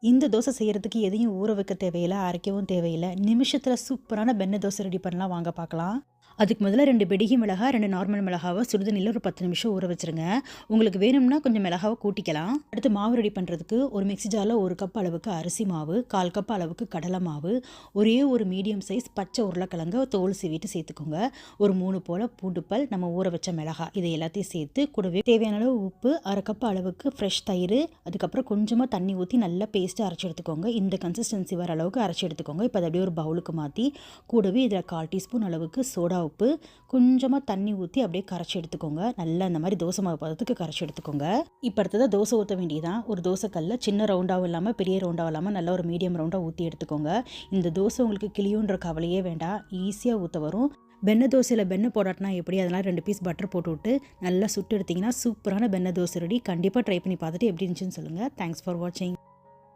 இந்த தோசை செய்கிறதுக்கு எதையும் ஊற வைக்க தேவையில்லை, அரைக்கவும் தேவையில்லை. நிமிஷத்தில் சூப்பரான பெண்ணை தோசை ரெடி பண்ணலாம், வாங்க பார்க்கலாம். அதுக்கு முதல்ல 2 பெடிகி மிளகாய், 2 நார்மல் மிளகாவை சுடுதண்ணியில் ஒரு 10 நிமிஷம் ஊற வச்சுருங்க. உங்களுக்கு வேணும்னா கொஞ்சம் மிளகாவை கூட்டிக்கலாம். அடுத்து மாவு ரெடி பண்ணுறதுக்கு ஒரு மிக்ஸி ஜாரில் 1 கப் அளவுக்கு அரிசி மாவு, 1/4 கப் அளவுக்கு கடலை மாவு, ஒரே ஒரு மீடியம் சைஸ் பச்சை உருளைக்கிழங்க தோல் சீவிட்டு சேர்த்துக்கோங்க. ஒரு 3 போல் பூண்டுப்பல், நம்ம ஊற வச்ச மிளகாய், இதை எல்லாத்தையும் சேர்த்து கூடவே தேவையான அளவு உப்பு, 1/2 கப் அளவுக்கு ஃப்ரெஷ் தயிர், அதுக்கப்புறம் கொஞ்சமாக தண்ணி ஊற்றி நல்லா பேஸ்ட்டு அரைச்சி எடுத்துக்கோங்க. இந்த கன்சிஸ்டன்சி வர அளவுக்கு அரைச்சி எடுத்துக்கோங்க. இப்போ அதை அப்படியே ஒரு பவுலுக்கு மாற்றி கூடவே இதில் 1/4 டீஸ்பூன் அளவுக்கு சோடா உப்பு, கொஞ்சமாக தண்ணி ஊற்றி அப்படியே கரைச்சி எடுத்துக்கோங்க. நல்லா இந்த மாதிரி தோசை மாவு பதத்துக்கு கரைச்சி எடுத்துக்கோங்க. இப்போ அடுத்ததாக தோசை ஊற்ற வேண்டியதான். ஒரு தோசைக்கல்ல சின்ன ரவுண்டாகவும் இல்லாமல் பெரிய ரவுண்டாகவும் இல்லாமல் நல்லா ஒரு மீடியம் ரவுண்டாக ஊற்றி எடுத்துக்கோங்க. இந்த தோசை உங்களுக்கு கிளியுன்ற கவலையே வேண்டாம், ஈஸியாக ஊற்ற வரும். வெண்ணெய் தோசையில் வெண்ணெய் போடாட்டினா எப்படி, அதெல்லாம் 2 பீஸ் பட்டர் போட்டு விட்டு நல்லா சுட்டு எடுத்திங்கன்னா சூப்பரான வெண்ணெய் தோசை ரெடி. கண்டிப்பாக ட்ரை பண்ணி பார்த்துட்டு எப்படி இருந்துச்சுன்னு சொல்லுங்கள். தேங்க்ஸ் ஃபார் வாட்சிங்.